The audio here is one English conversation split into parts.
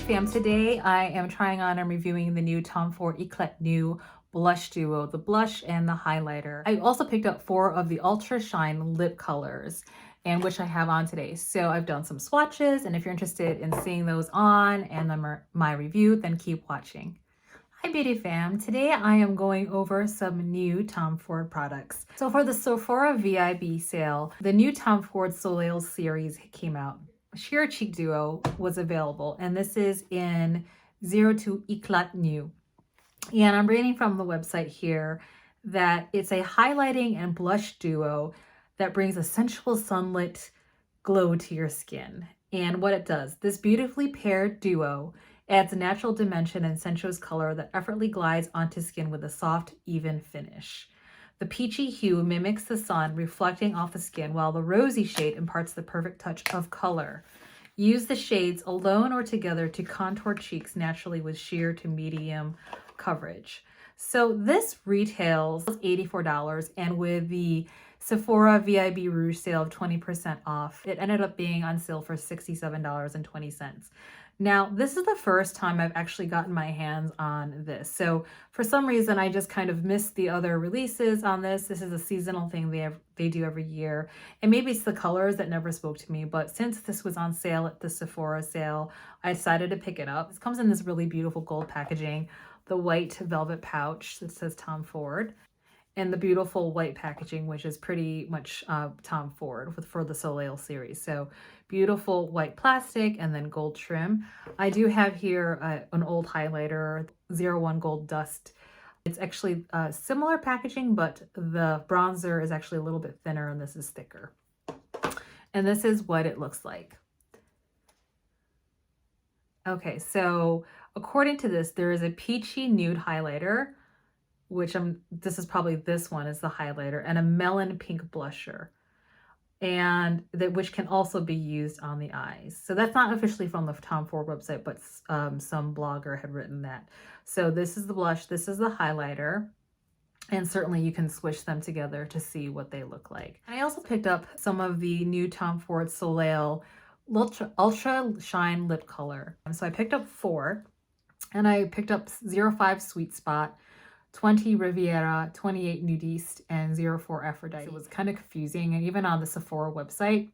fam, today I am trying on and reviewing the new Tom Ford Eclat Nu blush duo, the blush and the highlighter. I also picked up 4 of the Ultra Shine lip colors, and which I have on today. So I've done some swatches, and if you're interested in seeing those on and my review, then keep watching. Hi beauty fam, today I am going over some new Tom Ford products. So for the Sephora VIB sale, the new Tom Ford Soleil series came out. Sheer Cheek Duo was available, and this is in 02 Eclat Nu. And I'm reading from the website here that it's a highlighting and blush duo that brings a sensual sunlit glow to your skin. And what it does, this beautifully paired duo adds a natural dimension and sensuous color that effortlessly glides onto skin with a soft, even finish. The peachy hue mimics the sun reflecting off the skin, while the rosy shade imparts the perfect touch of color. Use the shades alone or together to contour cheeks naturally with sheer to medium coverage. So this retails $84, and with the Sephora VIB Rouge sale of 20% off, it ended up being on sale for $67.20. Now, this is the first time I've actually gotten my hands on this. So for some reason, I just kind of missed the other releases on this. This is a seasonal thing they do every year. And maybe it's the colors that never spoke to me, but since this was on sale at the Sephora sale, I decided to pick it up. This comes in this really beautiful gold packaging, the white velvet pouch that says Tom Ford, and the beautiful white packaging, which is pretty much Tom Ford for the Soleil series. So beautiful white plastic and then gold trim. I do have here an old highlighter, 01 Gold Dust. It's actually similar packaging, but the bronzer is actually a little bit thinner and this is thicker. And this is what it looks like. Okay, so according to this, there is a peachy nude highlighter, which this is probably this one is the highlighter, and a melon pink blusher, and which can also be used on the eyes. So that's not officially from the Tom Ford website, but some blogger had written that. So this is the blush, this is the highlighter, and certainly you can switch them together to see what they look like. And I also picked up some of the new Tom Ford Soleil Ultra Shine lip color. And so I picked up 4, and I picked up 05 Sweet Spot, 20 Riviera, 28 Nudiste, and 04 Aphrodite. It was kind of confusing, and even on the Sephora website,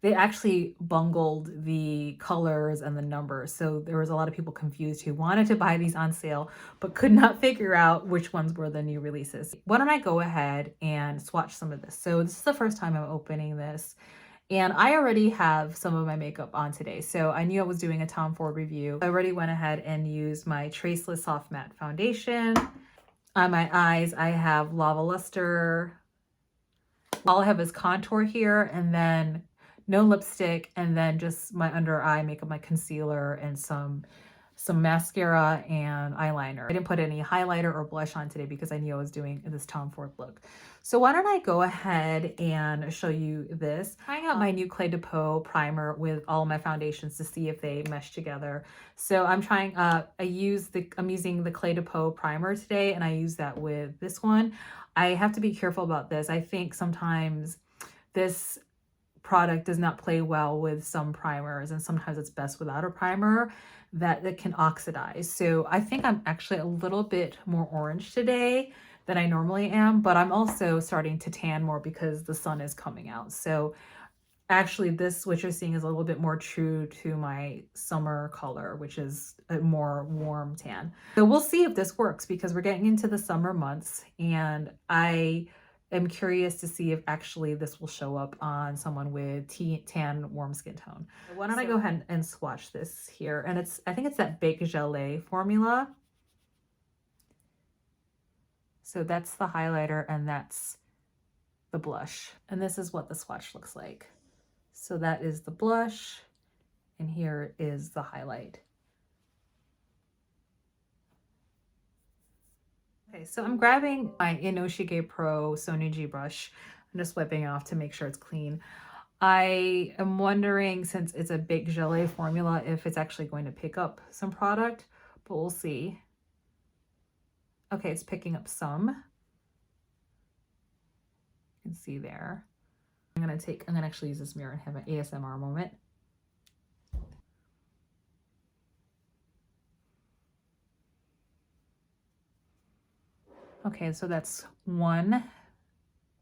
they actually bungled the colors and the numbers. So there was a lot of people confused who wanted to buy these on sale, but could not figure out which ones were the new releases. Why don't I go ahead and swatch some of this? So this is the first time I'm opening this, and I already have some of my makeup on today. So I knew I was doing a Tom Ford review. I already went ahead and used my Traceless Soft Matte Foundation. On my eyes, I have Lava Luster. All I have is contour here, and then no lipstick, and then just my under eye makeup, my concealer, and some mascara and eyeliner. I didn't put any highlighter or blush on today because I knew I was doing this Tom Ford look. So why don't I go ahead and show you this. Trying out my new Clé de Peau primer with all my foundations to see if they mesh together. So I'm trying, I'm using the Clé de Peau primer today, and I use that with this one. I have to be careful about this. I think sometimes this product does not play well with some primers, and sometimes it's best without a primer that can oxidize. So I think I'm actually a little bit more orange today than I normally am, but I'm also starting to tan more because the sun is coming out. So actually this, what you're seeing, is a little bit more true to my summer color, which is a more warm tan. So we'll see if this works, because we're getting into the summer months, and I'm curious to see if actually this will show up on someone with tan warm skin tone. Why don't I go ahead and swatch this here? And I think it's that Baked Gelée formula. So that's the highlighter, and that's the blush. And this is what the swatch looks like. So that is the blush, and here is the highlight. Okay, so I'm grabbing my Inoshige Pro Sonuji brush. I'm just wiping it off to make sure it's clean. I am wondering, since it's a Baked Gelée formula, if it's actually going to pick up some product, but we'll see. Okay, it's picking up some. You can see there. I'm gonna actually use this mirror and have an ASMR moment. Okay, so that's one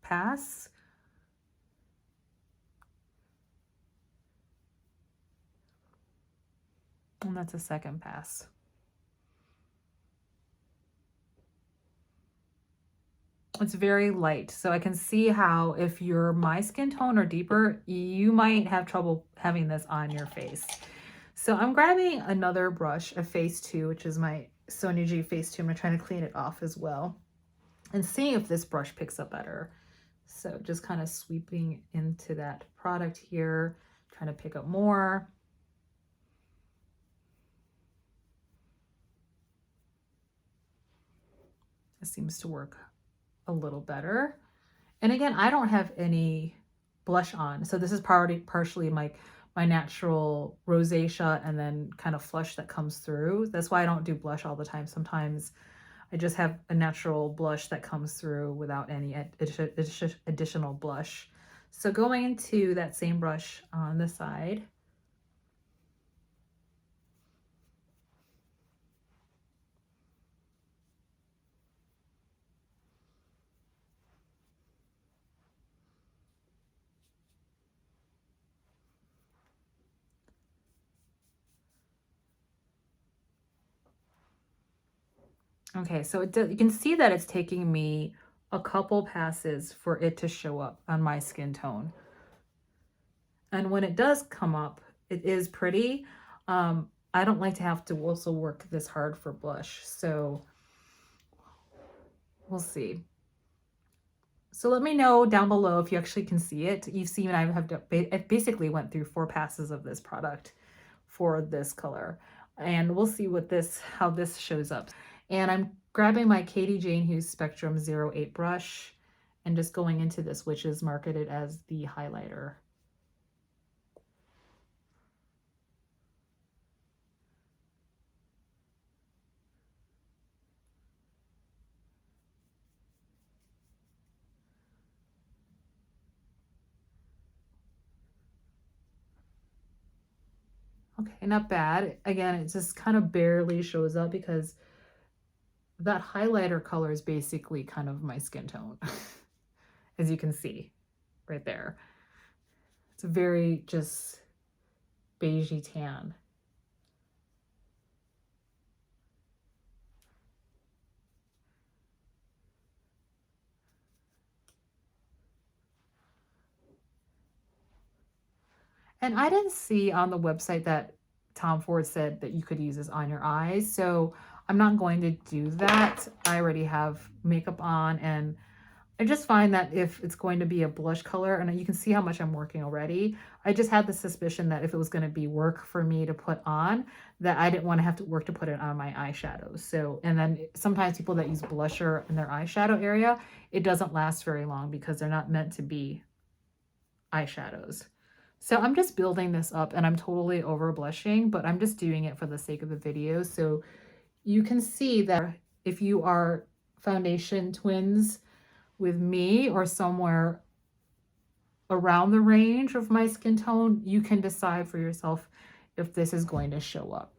pass. And that's a second pass. It's very light, so I can see how if you're my skin tone or deeper, you might have trouble having this on your face. So I'm grabbing another brush, a Face 2, which is my Sonia G Face 2. I'm trying to clean it off as well and see if this brush picks up better. So just kind of sweeping into that product here, trying to pick up more. It seems to work a little better. And again, I don't have any blush on. So this is partially my natural rosacea and then kind of flush that comes through. That's why I don't do blush all the time. Sometimes I just have a natural blush that comes through without any additional blush. So going into that same brush on the side, okay, so you can see that it's taking me a couple passes for it to show up on my skin tone. And when it does come up, it is pretty. I don't like to have to also work this hard for blush, so we'll see. So let me know down below if you actually can see it. You've seen I basically went through 4 passes of this product for this color. And we'll see how this shows up. And I'm grabbing my Katie Jane Hughes Spectrum 08 brush and just going into this, which is marketed as the highlighter. Okay, not bad. Again, it just kind of barely shows up because that highlighter color is basically kind of my skin tone, as you can see right there. It's a very just beigey tan. And I didn't see on the website that Tom Ford said that you could use this on your eyes, so I'm not going to do that. I already have makeup on, and I just find that if it's going to be a blush color, and you can see how much I'm working already, I just had the suspicion that if it was going to be work for me to put on, that I didn't want to have to work to put it on my eyeshadows. So, and then sometimes people that use blusher in their eyeshadow area, it doesn't last very long because they're not meant to be eyeshadows. So I'm just building this up, and I'm totally over blushing, but I'm just doing it for the sake of the video. So you can see that if you are foundation twins with me or somewhere around the range of my skin tone, you can decide for yourself if this is going to show up.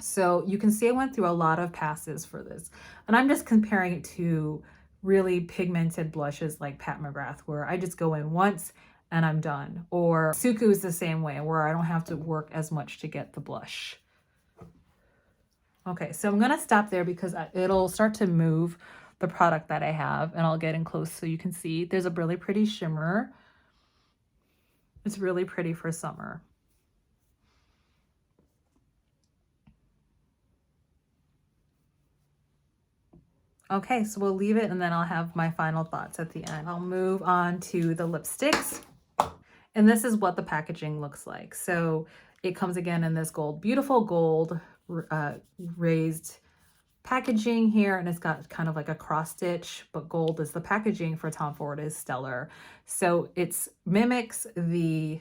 So you can see I went through a lot of passes for this, and I'm just comparing it to really pigmented blushes like Pat McGrath, where I just go in once and I'm done. Or Suku is the same way, where I don't have to work as much to get the blush. Okay, so I'm gonna stop there because it'll start to move the product that I have, and I'll get in close so you can see. There's a really pretty shimmer. It's really pretty for summer. Okay, so we'll leave it, and then I'll have my final thoughts at the end. I'll move on to the lipsticks. And this is what the packaging looks like. So it comes again in this gold, beautiful gold raised packaging here, and it's got kind of like a cross stitch, but gold is the packaging for Tom Ford is stellar. So it's mimics the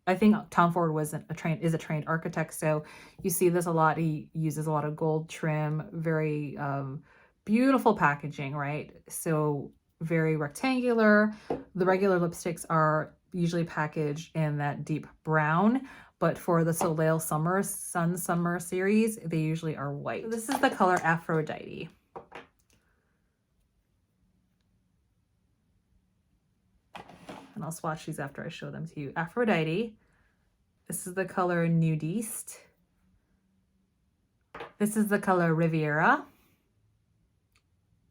I think Tom Ford is a trained architect, so you see this a lot. He uses a lot of gold trim, very beautiful packaging, right? So very rectangular. The regular lipsticks are usually packaged in that deep brown, but for the Soleil Summer, Sun Summer series, they usually are white. So this is the color Aphrodite. and I'll swatch these after I show them to you. Aphrodite. This is the color Nudiste. This is the color Riviera.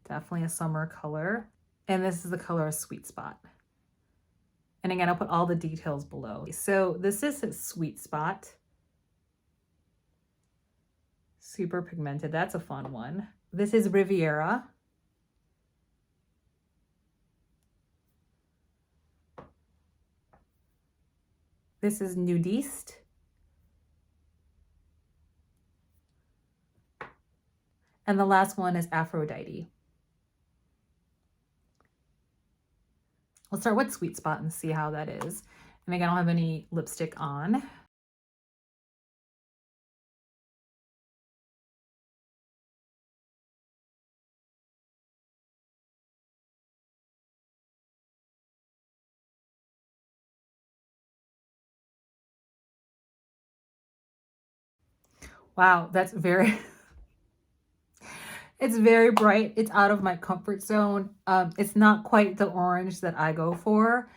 Definitely a summer color. And this is the color Sweet Spot. And again, I'll put all the details below. So this is a Sweet Spot. Super pigmented. That's a fun one. This is Riviera. This is Nudiste. And the last one is Aphrodite. We'll start with Sweet Spot and see how that is. And again, I don't have any lipstick on. Wow, that's very, it's very bright. It's out of my comfort zone. It's not quite the orange that I go for.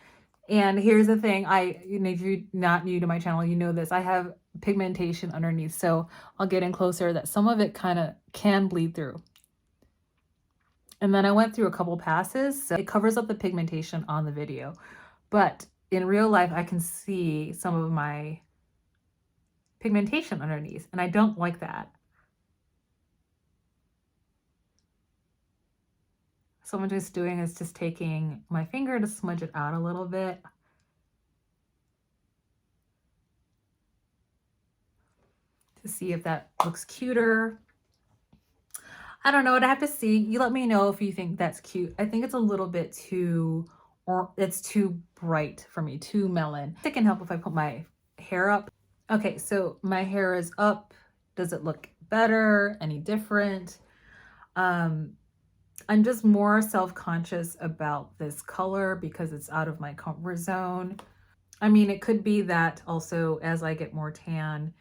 And here's the thing, if you're not new to my channel, you know this, I have pigmentation underneath. So I'll get in closer that some of it kind of can bleed through. And then I went through a couple passes, so it covers up the pigmentation on the video. But in real life, I can see some of my pigmentation underneath, and I don't like that. So what I'm just doing is just taking my finger to smudge it out a little bit. To see if that looks cuter. I don't know what I have to see. You let me know if you think that's cute. I think it's a little bit too, or it's too bright for me, too melon. It can help if I put my hair up. Okay, so my hair is up. Does it look better? Any different? I'm just more self-conscious about this color because it's out of my comfort zone. I mean, it could be that also as I get more tan,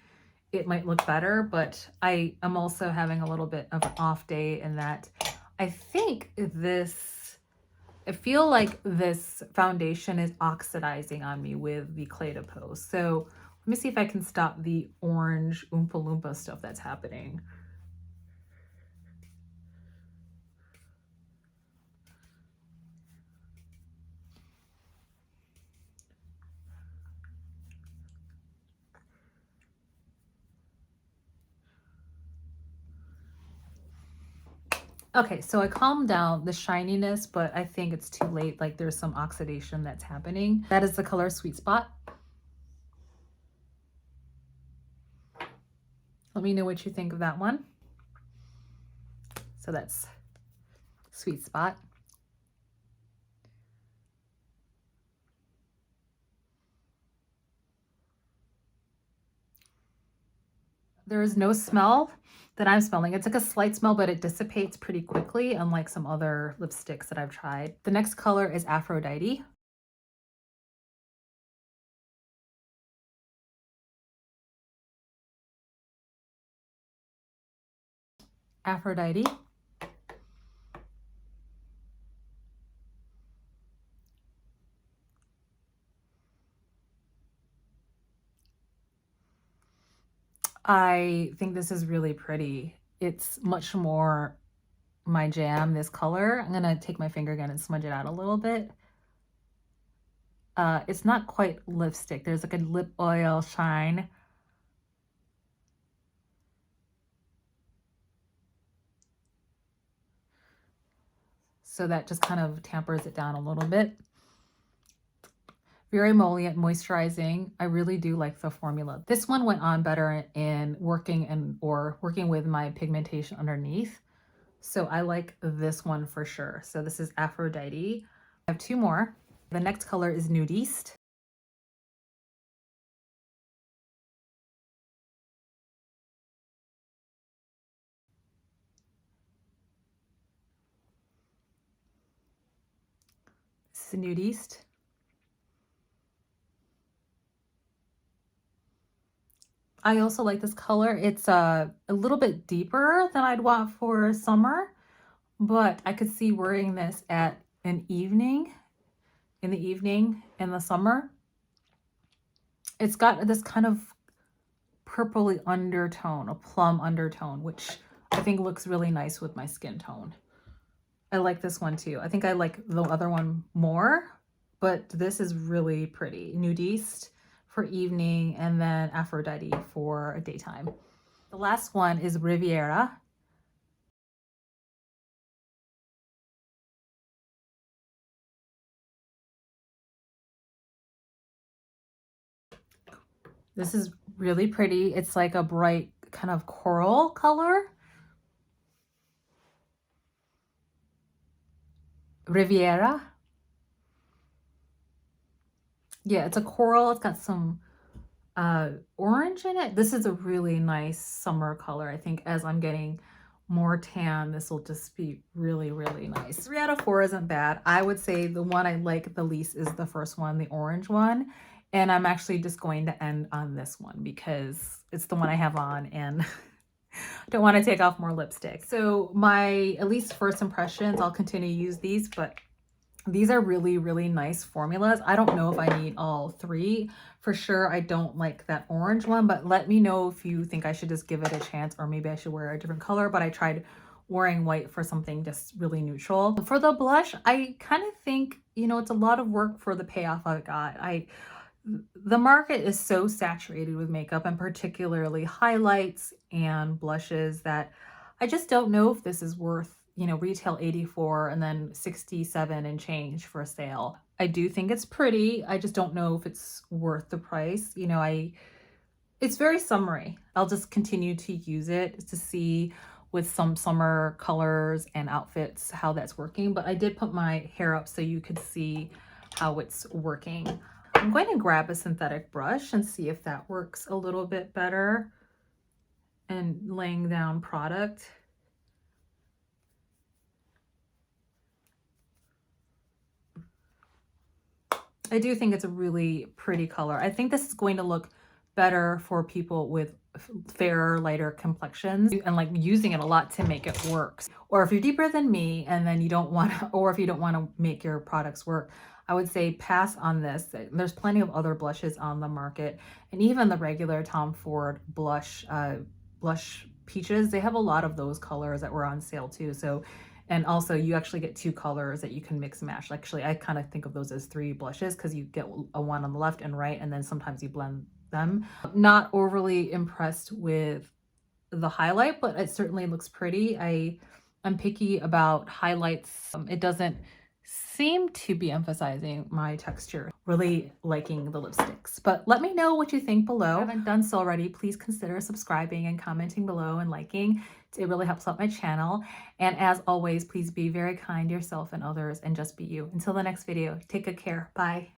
it might look better, but I am also having a little bit of an off day in that I think I feel like this foundation is oxidizing on me with the Clay to Pose. So let me see if I can stop the orange Oompa Loompa stuff that's happening. Okay, so I calmed down the shininess, but I think it's too late. Like there's some oxidation that's happening. That is the color Sweet Spot. Let me know what you think of that one. So that's Sweet Spot. There is no smell that I'm smelling. It's like a slight smell, but it dissipates pretty quickly, unlike some other lipsticks that I've tried. The next color is Aphrodite. Aphrodite. I think this is really pretty. It's much more my jam, this color. I'm gonna take my finger again and smudge it out a little bit. It's not quite lipstick. There's like a lip oil shine. So that just kind of tampers it down a little bit. Very emollient, moisturizing. I really do like the formula. This one went on better in working with my pigmentation underneath. So I like this one for sure. So this is Aphrodite. I have two more. The next color is Nudiste. This is Nudiste. I also like this color. It's a little bit deeper than I'd want for summer, but I could see wearing this at an evening in the evening in the summer. It's got this kind of purpley undertone, a plum undertone, which I think looks really nice with my skin tone. I like this one too. I think I like the other one more, but this is really pretty. Nudiste for evening, and then Aphrodite for daytime. The last one is Riviera. This is really pretty. It's like a bright kind of coral color. Riviera. Yeah, it's a coral. It's got some orange in it. This is a really nice summer color. I think as I'm getting more tan, this will just be really, really nice. 3 out of 4 isn't bad. I would say the one I like the least is the first one, the orange one. And I'm actually just going to end on this one because it's the one I have on and don't want to take off more lipstick. So my at least first impressions, I'll continue to use these, but these are really, really nice formulas. I don't know if I need all 3. For sure, I don't like that orange one, but let me know if you think I should just give it a chance, or maybe I should wear a different color. But I tried wearing white for something just really neutral. For the blush, I kind of think, you know, it's a lot of work for the payoff I got. The market is so saturated with makeup, and particularly highlights and blushes, that I just don't know if this is worth, you know, retail 84 and then 67 and change for a sale. I do think it's pretty. I just don't know if it's worth the price. You know, it's very summery. I'll just continue to use it to see with some summer colors and outfits how that's working. But I did put my hair up so you could see how it's working. I'm going to grab a synthetic brush and see if that works a little bit better, and laying down product. I do think it's a really pretty color. I think this is going to look better for people with fairer, lighter complexions, and like using it a lot to make it work. Or if you're deeper than me and then you don't want to, or if you don't want to make your products work, I would say pass on this. There's plenty of other blushes on the market, and even the regular Tom Ford blush peaches, they have a lot of those colors that were on sale too. So, and also you actually get 2 colors that you can mix and match. Actually, I kind of think of those as 3 blushes because you get a one on the left and right, and then sometimes you blend them. Not overly impressed with the highlight, but it certainly looks pretty. I'm picky about highlights. It doesn't seem to be emphasizing my texture. Really liking the lipsticks, but let me know what you think below. If you haven't done so already, please consider subscribing and commenting below and liking. It really helps out my channel. And as always, please be very kind to yourself and others, and just be you. Until the next video, take good care. Bye.